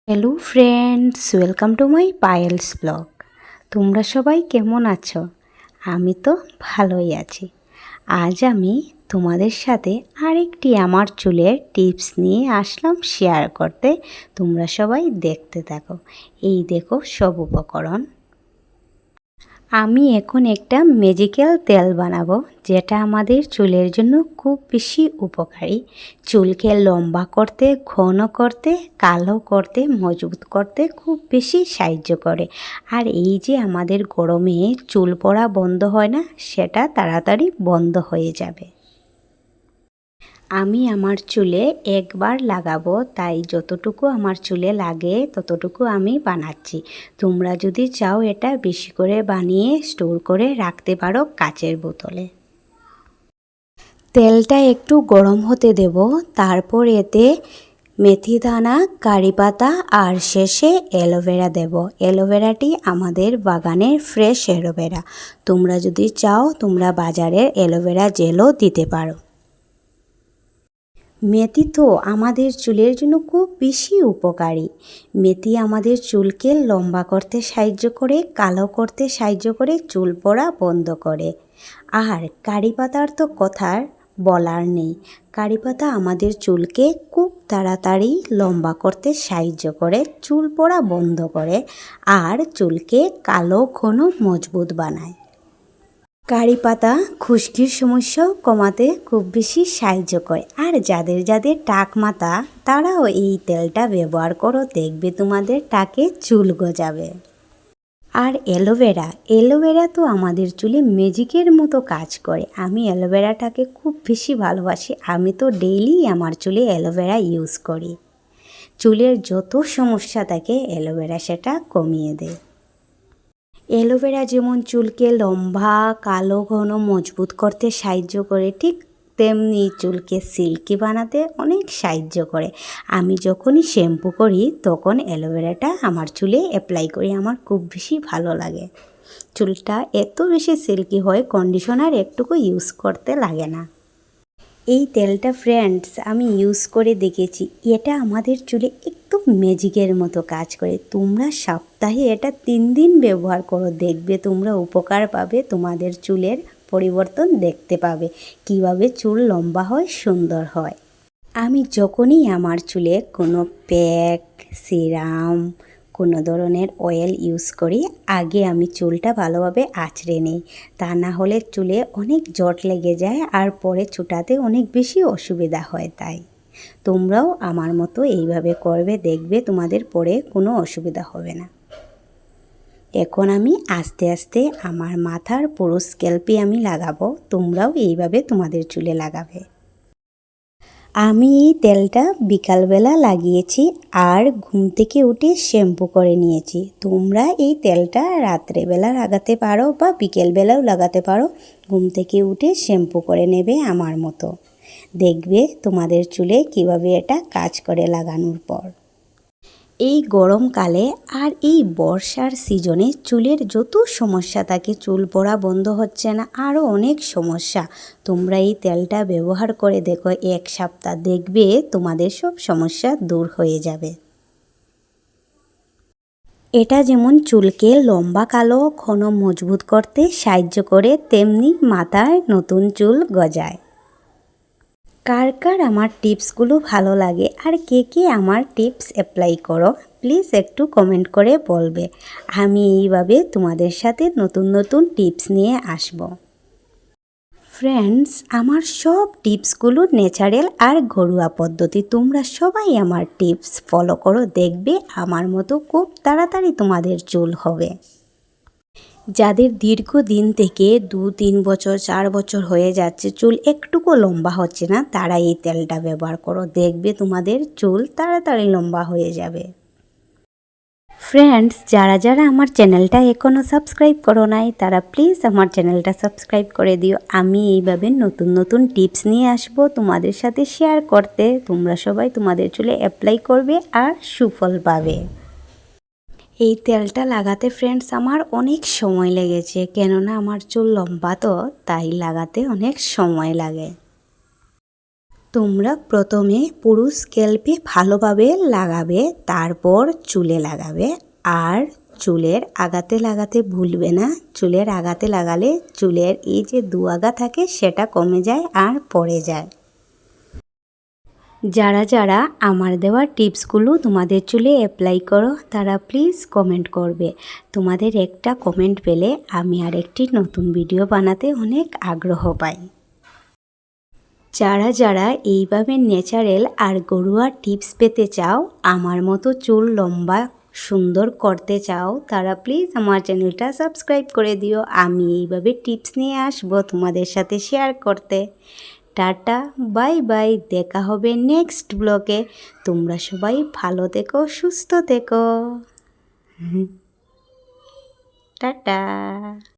Hello friends, welcome to my Payel's blog. তোমরা সবাই কেমন আছো? আমি তো ভালোই আছি। আজ আমি তোমাদের সাথে আরেকটি আমার চুলের টিপস নিয়ে আসলাম শেয়ার করতে। তোমরা সবাই দেখতে থাকো। এই দেখো সব উপকরণ। আমি এখন একটা ম্যাজিক্যাল তেল বানাবো, যেটা আমাদের চুলের জন্য খুব বেশি উপকারী। চুলকে লম্বা করতে, ঘন করতে, কালো করতে, মজবুত করতে খুব বেশি সাহায্য করে। আর এই যে আমাদের গরমে চুল পড়া বন্ধ হয় না, সেটা তাড়াতাড়ি বন্ধ হয়ে যাবে। আমি আমার চুলে একবার লাগাবো, তাই যতটুকু আমার চুলে লাগে ততটুকু আমি বানাচ্ছি। তোমরা যদি চাও এটা বেশি করে বানিয়ে স্টোর করে রাখতে পারো কাচের বোতলে। তেলটা একটু গরম হতে দেব, তারপর এতে মেথি দানা, কারি পাতা আর শেষে অ্যালোভেরা দেব। অ্যালোভেরাটি আমাদের বাগানের ফ্রেশ অ্যালোভেরা। তোমরা যদি চাও তোমরা বাজারের অ্যালোভেরা জেলও দিতে পারো। মেথি তো আমাদের চুলের জন্য খুব বেশি উপকারী। মেথি আমাদের চুলকে লম্বা করতে সাহায্য করে, কালো করতে সাহায্য করে, চুল পড়া বন্ধ করে। আর কারি পাতার তো কথার বলার নেই। কারি পাতা আমাদের চুলকে খুব তাড়াতাড়ি লম্বা করতে সাহায্য করে, চুল পড়া বন্ধ করে আর চুলকে কালো ঘন মজবুত বানায়। কারি পাতা খুশকির সমস্যাও কমাতে খুব বেশি সাহায্য করে। আর যাদের যাদের টাক মাথা, তারাও এই তেলটা ব্যবহার করো, দেখবে তোমাদের টাকে চুল গজাবে। আর অ্যালোভেরা তো আমাদের চুলে ম্যাজিকের মতো কাজ করে। আমি অ্যালোভেরাটাকে খুব বেশি ভালোবাসি। আমি তো ডেইলি আমার চুলে অ্যালোভেরা ইউজ করি। চুলের যত সমস্যা থাকে অ্যালোভেরা সেটা কমিয়ে দেয়। অ্যালোভেরা যেমন চুলকে লম্বা, কালো, ঘন, মজবুত করতে সাহায্য করে, ঠিক তেমনি চুলকে সিল্কি বানাতে অনেক সাহায্য করে। আমি যখনই শ্যাম্পু করি তখন অ্যালোভেরাটা আমার চুলে অ্যাপ্লাই করি। আমার খুব বেশি ভালো লাগে। চুলটা এত বেশি সিল্কি হয়, কন্ডিশনার একটুকু ইউজ করতে লাগে না। এই তেলটা ফ্রেন্ডস আমি ইউজ করে দেখেছি, এটা আমাদের চুলে একদম ম্যাজিকের মতো কাজ করে। তোমরা সপ্তাহে এটা 3 দিন ব্যবহার করো, দেখবে তোমরা উপকার পাবে, তোমাদের চুলের পরিবর্তন দেখতে পাবে, কিভাবে চুল লম্বা হয়, সুন্দর হয়। আমি যখনই আমার চুলে কোনো প্যাক, সিরাম, কোনো ধরনের অয়েল ইউজ করি, আগে আমি চুলটা ভালোভাবে আঁচড়ে নিই। তা না হলে চুলে অনেক জট লেগে যায় আর পরে চুটাতে অনেক বেশি অসুবিধা হয়। তাই তোমরাও আমার মতো এইভাবে করবে, দেখবে তোমাদের পরে কোনো অসুবিধা হবে না। এখন আমি আস্তে আস্তে আমার মাথার পুরো স্ক্যাল্পে আমি লাগাবো। তোমরাও এইভাবে তোমাদের চুলে লাগাবে। আমি এই তেলটা বিকালবেলা লাগিয়েছি আর ঘুম থেকে উঠে শ্যাম্পু করে নিয়েছি। তোমরা এই তেলটা রাত্রেবেলা লাগাতে পারো বা বিকেলবেলাও লাগাতে পারো। ঘুম থেকে উঠে শ্যাম্পু করে নেবে আমার মতো। দেখবে তোমাদের চুলে কিভাবে এটা কাজ করে লাগানোর পর। এই গরমকালে আর এই বর্ষার সিজনে চুলের যত সমস্যা থাকে, চুল পড়া বন্ধ হচ্ছে না, আরও অনেক সমস্যা, তোমরা এই তেলটা ব্যবহার করে দেখো, 1 সপ্তাহ দেখবে তোমাদের সব সমস্যা দূর হয়ে যাবে। এটা যেমন চুলকে লম্বা, কালো, ঘন, মজবুত করতে সাহায্য করে, তেমনি মাথায় নতুন চুল গজায়। কার কার আমার টিপসগুলো ভালো লাগে আর কে কে আমার টিপস অ্যাপ্লাই করো, প্লিজ একটু কমেন্ট করে বলবে। আমি এইভাবে তোমাদের সাথে নতুন নতুন টিপস নিয়ে আসব। ফ্রেন্ডস, আমার সব টিপসগুলো ন্যাচারাল আর ঘরোয়া পদ্ধতি। তোমরা সবাই আমার টিপস ফলো করো, দেখবে আমার মতো খুব তাড়াতাড়ি তোমাদের চুল হবে। যাদের দীর্ঘদিন থেকে 2-3 বছর 4 বছর হয়ে যাচ্ছে চুল একটুকু লম্বা হচ্ছে না, তারা এই তেলটা ব্যবহার করো, দেখবে তোমাদের চুল তাড়াতাড়ি লম্বা হয়ে যাবে। ফ্রেন্ডস, যারা যারা আমার চ্যানেলটা এখনও সাবস্ক্রাইব করো নাই, তারা প্লিজ আমার চ্যানেলটা সাবস্ক্রাইব করে দিও। আমি এইভাবে নতুন নতুন টিপস নিয়ে আসবো তোমাদের সাথে শেয়ার করতে। তোমরা সবাই তোমাদের চুলে অ্যাপ্লাই করবে আর সুফল পাবে। এই তেলটা লাগাতে ফ্রেন্ডস আমার অনেক সময় লেগেছে, কেননা আমার চুল লম্বা তো, তাই লাগাতে অনেক সময় লাগে। তোমরা প্রথমে পুরো স্ক্যাল্পে ভালোভাবে লাগাবে, তারপর চুলে লাগাবে। আর চুলের আগাতে লাগাতে ভুলবে না। চুলের আগাতে লাগালে চুলের এই যে দুআগা থাকে সেটা কমে যায় আর পড়ে যায়। যারা যারা আমার দেওয়া টিপসগুলো তোমাদের চুলে অ্যাপ্লাই করো তারা প্লিজ কমেন্ট করবে। তোমাদের একটা কমেন্ট পেলে আমি আরেকটি নতুন ভিডিও বানাতে অনেক আগ্রহ পাই। যারা যারা এইভাবে ন্যাচারাল আর ঘরোয়া টিপস পেতে চাও, আমার মতো চুল লম্বা সুন্দর করতে চাও, তারা প্লিজ আমার চ্যানেলটা সাবস্ক্রাইব করে দিও। আমি এইভাবে টিপস নিয়ে আসবো তোমাদের সাথে শেয়ার করতে। টাটা, বাই বাই, দেখা হবে নেক্সট ব্লগে। তোমরা সবাই ভালো থেকো, সুস্থ থেকো। টাটা।